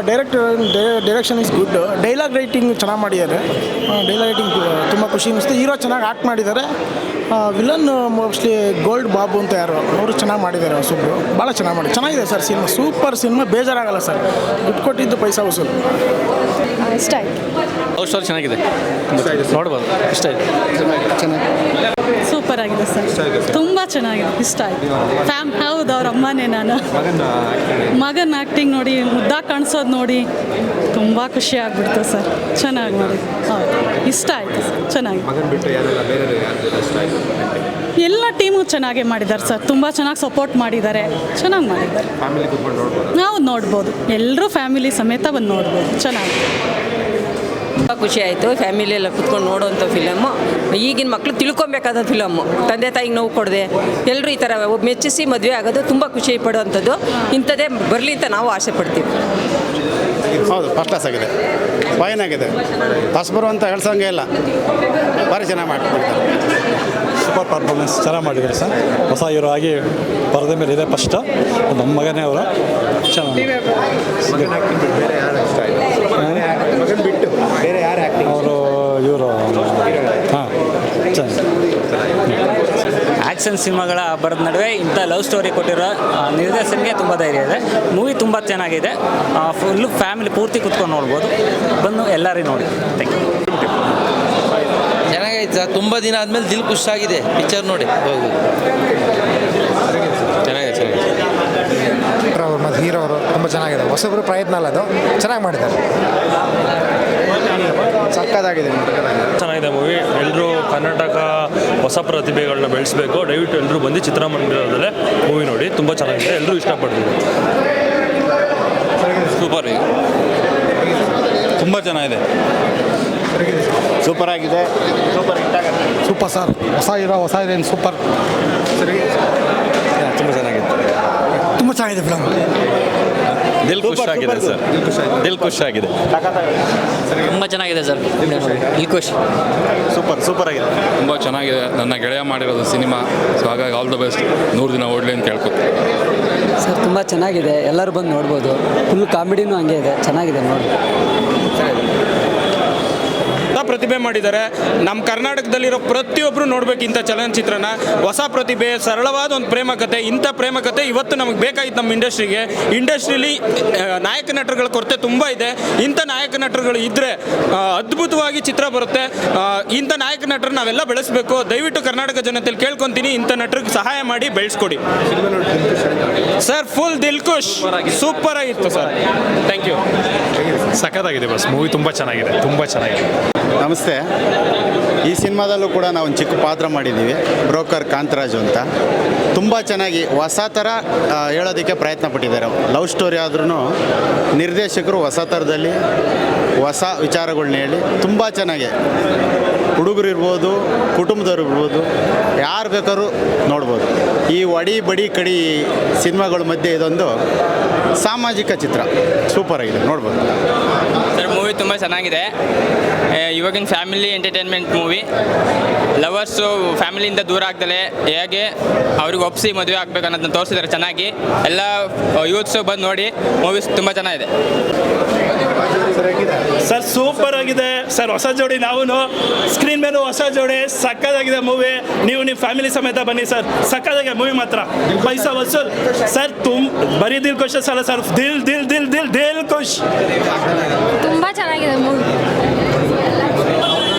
Direction is good. Dialogue writing ಚೆನ್ನಾಗಿ ಮಾಡಿದ್ದಾರೆ. Dialogue writing ತುಂಬ ಖುಷಿ ಅನ್ನಿಸ್ತು. ಹೀರೋ ಚೆನ್ನಾಗಿ ಆ್ಯಕ್ಟ್ ಮಾಡಿದ್ದಾರೆ. ವಿಲನ್ ಮೋಸ್ಟ್ಲಿ ಗೋಲ್ಡ್ ಬಾಬು ಅಂತ ಯಾರು ಅವರು ಚೆನ್ನಾಗಿ ಮಾಡಿದ್ದಾರೆ. ಹೊಸಬ್ರು ಭಾಳ ಚೆನ್ನಾಗಿದೆ ಸರ್. ಸಿನಿಮಾ ಸೂಪರ್ ಸಿನಿಮಾ, ಬೇಜಾರಾಗಲ್ಲ ಸರ್. ದುಡ್ಡು ಕೊಟ್ಟಿದ್ದು ಪೈಸಾ ವಸೂಲು. ಇಷ್ಟ ಆಯ್ತು. ಲವ್ ಸ್ಟೋರಿ ಚೆನ್ನಾಗಿದೆ, ನೋಡ್ಬೋದು. ಇಷ್ಟ ಆಯ್ತು. ಸೂಪರ್ ಆಗಿದೆ ಸರ್, ತುಂಬ ಚೆನ್ನಾಗಿದೆ, ಇಷ್ಟ ಆಯಿತು. ಹೌದು, ಅವ್ರ ಅಮ್ಮನೇ. ನಾನು ಮಗನ ಆ್ಯಕ್ಟಿಂಗ್ ನೋಡಿ, ಮುದ್ದಾಗಿ ಕಾಣಿಸೋದು ನೋಡಿ ತುಂಬ ಖುಷಿ ಆಗ್ಬಿಡ್ತು ಸರ್. ಚೆನ್ನಾಗಿ ಮಾಡಿ, ಹೌದು, ಇಷ್ಟ ಆಯಿತು ಸರ್. ಚೆನ್ನಾಗಿ ಎಲ್ಲ ಟೀಮು ಚೆನ್ನಾಗೇ ಮಾಡಿದ್ದಾರೆ ಸರ್. ತುಂಬ ಚೆನ್ನಾಗಿ ಸಪೋರ್ಟ್ ಮಾಡಿದ್ದಾರೆ, ಚೆನ್ನಾಗಿ ಮಾಡಿದ್ದಾರೆ. ನಾವು ನೋಡ್ಬೋದು, ಎಲ್ಲರೂ ಫ್ಯಾಮಿಲಿ ಸಮೇತ ಬಂದು ನೋಡ್ಬೋದು. ಚೆನ್ನಾಗಿ ತುಂಬ ಖುಷಿ ಆಯಿತು. ಫ್ಯಾಮಿಲಿ ಎಲ್ಲ ಕುತ್ಕೊಂಡು ನೋಡೋವಂಥ ಫಿಲಮ್ಮು. ಈಗಿನ ಮಕ್ಕಳು ತಿಳ್ಕೊಬೇಕಾದ ಫಿಲಮ್ಮು. ತಂದೆ ತಾಯಿಗೆ ನೋವು ಕೊಡದೆ ಎಲ್ಲರೂ ಈ ಥರ ಮೆಚ್ಚಿಸಿ ಮದುವೆ ಆಗೋದು ತುಂಬ ಖುಷಿ ಪಡುವಂಥದ್ದು. ಇಂಥದ್ದೇ ಬರಲಿ ಅಂತ ನಾವು ಆಸೆ ಪಡ್ತೀವಿ. ಹೌದು, ಫಸ್ಟ್ ಕ್ಲಾಸ್ ಆಗಿದೆ, ಫೈನ್ ಆಗಿದೆ. ಫಸ್ಟ್ ಬರುವಂಥ ಹೇಳ್ಸಂಗೆ ಇಲ್ಲ, ಭಾರಿ ಚೆನ್ನಾಗಿ ಮಾಡ್ತಾರೆ. ಸೂಪರ್ ಪರ್ಫಾರ್ಮೆನ್ಸ್ ಚೆನ್ನಾಗಿ ಮಾಡಿದ್ದಾರೆ ಸರ್. ಹೊಸ ಹೀರೋ ಆಗಿ ಪರದೆ ಮೇಲೆ ಇದೆ ಫಸ್ಟ್. ನಮ್ಮ ಮಗನೇ ಅವರು ಚೆನ್ನಾಗಿ ಅವರು ಇವರು ಹಾಂ ಚೆನ್ನಾಗಿ. ಆ್ಯಕ್ಷನ್ ಸಿನಿಮಾಗಳ ಬರದ ನಡುವೆ ಇಂಥ ಲವ್ ಸ್ಟೋರಿ ಕೊಟ್ಟಿರೋ ನಿರ್ದೇಶನಿಗೆ ತುಂಬ ಧೈರ್ಯ ಇದೆ. ಮೂವಿ ತುಂಬ ಚೆನ್ನಾಗಿದೆ. ಫುಲ್ಲು ಫ್ಯಾಮಿಲಿ ಪೂರ್ತಿ ಕುತ್ಕೊಂಡು ನೋಡ್ಬೋದು. ಬಂದು ಎಲ್ಲರೂ ನೋಡಿ. Thank you. ಚೆನ್ನಾಗೈತೆ ಸರ್. ತುಂಬ ದಿನ ಆದಮೇಲೆ ದಿಲ್ ಖುಷಾಗಿದೆ ಪಿಕ್ಚರ್ ನೋಡಿ. ಹೌದು, ಚೆನ್ನಾಗಿದೆ. ಮತ್ತು ಹೀರೋ ಅವರು ತುಂಬ ಚೆನ್ನಾಗಿದೆ. ಹೊಸಬ್ರು ಪ್ರಯತ್ನ ಅಲ್ಲ, ಅದು ಚೆನ್ನಾಗಿ ಮಾಡಿದ್ದಾರೆ. ಸಕ್ಕತ್ತಾಗಿದೆ, ಚೆನ್ನಾಗಿದೆ ಮೂವಿ. ಎಲ್ಲರೂ ಕರ್ನಾಟಕ ಹೊಸ ಪ್ರತಿಭೆಗಳನ್ನ ಬೆಳೆಸಬೇಕು. ದಯವಿಟ್ಟು ಎಲ್ಲರೂ ಬಂದು ಚಿತ್ರಮಂದಿರದಲ್ಲೇ ಮೂವಿ ನೋಡಿ. ತುಂಬ ಚೆನ್ನಾಗಿದೆ, ಎಲ್ಲರೂ ಇಷ್ಟಪಡ್ತೀವಿ. ಸೂಪರ್, ತುಂಬ ಚೆನ್ನಾಗಿದೆ. ಸೂಪರ್ ಆಗಿದೆ, ಸೂಪರ್ ಹಿಟ್ ಆಗುತ್ತೆ. Super sir. ಹೊಸ ಹೀರೋ, ಹೊಸ ಹೀರೋಯಿನ್ ಸೂಪರ್. ತುಂಬ ಚೆನ್ನಾಗಿದೆ, ತುಂಬ ಚೆನ್ನಾಗಿದೆ ಫಿಲಮ್. ದಿಲ್ ಖುಷ್ ಆಗಿದೆ ಸರ್. ದಿಲ್ ಖುಷ್ ಆಗಿದೆ, ತುಂಬ ಚೆನ್ನಾಗಿದೆ ಸರ್. ದಿಲ್ ಖುಷ್. ಸೂಪರ್ ಆಗಿದೆ, ತುಂಬ ಚೆನ್ನಾಗಿದೆ. ನನ್ನ ಗೆಳೆಯ ಮಾಡಿರೋದು ಸಿನಿಮಾ. ಸೊ ಹಾಗಾಗಿ ಆಲ್ ದ ಬೆಸ್ಟ್. 100 ದಿನ ಓಡಲಿ ಅಂತ ಕೇಳ್ಕೊತೀನಿ ಸರ್. ತುಂಬ ಚೆನ್ನಾಗಿದೆ, ಎಲ್ಲರೂ ಬಂದು ನೋಡ್ಬೋದು. ಫುಲ್ ಕಾಮಿಡಿನೂ ಹಂಗೆ ಇದೆ, ಚೆನ್ನಾಗಿದೆ ನೋಡಿ. ಪ್ರತಿಭೆ ಮಾಡಿದ್ದಾರೆ. ನಮ್ಮ ಕರ್ನಾಟಕದಲ್ಲಿರೋ ಪ್ರತಿಯೊಬ್ಬರು ನೋಡ್ಬೇಕು ಇಂಥ ಚಲನಚಿತ್ರನ. ಹೊಸ ಪ್ರತಿಭೆ, ಸರಳವಾದ ಒಂದು ಪ್ರೇಮ ಕಥೆ. ಇಂಥ ಪ್ರೇಮ ಕಥೆ ಇವತ್ತು ನಮಗೆ ಬೇಕಾಗಿತ್ತು ನಮ್ಮ ಇಂಡಸ್ಟ್ರಿಲಿ. ನಾಯಕ ನಟರುಗಳ ಕೊರತೆ ತುಂಬ ಇದೆ. ಇಂಥ ನಾಯಕ ನಟರುಗಳು ಇದ್ದರೆ ಅದ್ಭುತವಾಗಿ ಚಿತ್ರ ಬರುತ್ತೆ. ಇಂಥ ನಾಯಕ ನಟರು ನಾವೆಲ್ಲ ಬೆಳೆಸಬೇಕು. ದಯವಿಟ್ಟು ಕರ್ನಾಟಕ ಜನತೆಯಲ್ಲಿ ಕೇಳ್ಕೊತೀನಿ, ಇಂಥ ನಟರಿಗೆ ಸಹಾಯ ಮಾಡಿ ಬೆಳೆಸ್ಕೊಡಿ ಸರ್. ಫುಲ್ ದಿಲ್ ಖುಷ್, ಸೂಪರ್ ಆಗಿತ್ತು ಸರ್. Thank you. ಸಖತ್ತಾಗಿದೆ ಬಸ್. ಮೂವಿ ತುಂಬ ಚೆನ್ನಾಗಿದೆ, ತುಂಬ ಚೆನ್ನಾಗಿದೆ. ನಮಸ್ತೆ. ಈ ಸಿನಿಮಾದಲ್ಲೂ ಕೂಡ ನಾವು ಒಂದು ಚಿಕ್ಕ ಪಾತ್ರ ಮಾಡಿದ್ದೀವಿ, ಬ್ರೋಕರ್ ಕಾಂತರಾಜು ಅಂತ. ತುಂಬ ಚೆನ್ನಾಗಿ ಹೊಸ ಥರ ಹೇಳೋದಕ್ಕೆ ಪ್ರಯತ್ನ ಪಟ್ಟಿದ್ದಾರೆ. ಲವ್ ಸ್ಟೋರಿ ಆದ್ರೂ ನಿರ್ದೇಶಕರು ಹೊಸ ಥರದಲ್ಲಿ ಹೊಸ ವಿಚಾರಗಳನ್ನ ಹೇಳಿ ತುಂಬ ಚೆನ್ನಾಗಿ, ಹುಡುಗರು ಇರ್ಬೋದು, ಕುಟುಂಬದವ್ರು ಇರ್ಬೋದು, ಯಾರು ಬೇಕಾದ್ರೂ ನೋಡ್ಬೋದು. ಈ ವಡಿ ಬಡಿ ಕಡಿ ಸಿನಿಮಾಗಳ ಮಧ್ಯೆ ಇದೊಂದು ಸಾಮಾಜಿಕ ಚಿತ್ರ ಸೂಪರಾಗಿದೆ, ನೋಡ್ಬೋದು ಸರ್. ಮೂವಿ ತುಂಬ ಚೆನ್ನಾಗಿದೆ. ಇವಾಗಿನ ಫ್ಯಾಮಿಲಿ ಎಂಟರ್ಟೈನ್ಮೆಂಟ್ ಮೂವಿ. ಲವರ್ಸು ಫ್ಯಾಮಿಲಿಯಿಂದ ದೂರ ಆಗ್ದಲೆ ಹೇಗೆ ಅವ್ರಿಗೆ ಒಪ್ಪಿಸಿ ಮದುವೆ ಆಗ್ಬೇಕು ಅನ್ನೋದನ್ನ ತೋರಿಸಿದ್ದಾರೆ ಚೆನ್ನಾಗಿ. ಎಲ್ಲ ಯೂತ್ಸು ಬಂದು ನೋಡಿ. ಮೂವೀಸ್ ತುಂಬ ಚೆನ್ನಾಗಿದೆ ಸರ್. ಸೂಪರ್ ಆಗಿದೆ ಸರ್. ಹೊಸ ಜೋಡಿ, ನಾವು ಸ್ಕ್ರೀನ್ ಮೇಲೂ ಹೊಸ ಜೋಡಿ. ಸಕ್ಕತ್ತಾಗಿದೆ ಮೂವಿ. ನೀವು ನಿಮ್ಮ ಫ್ಯಾಮಿಲಿ ಸಮೇತ ಬನ್ನಿ ಸರ್. ಸಕ್ಕತ್ತಾಗಿದೆ ಮೂವಿ ಮಾತ್ರ, ಪೈಸಾ ವಸೂಲ್ ಸರ್. ಬರೀ ದಿಲ್ ಖುಷ್ ಅಲ್ಲ ಸರ್, ದಿಲ್ ಖುಷ್.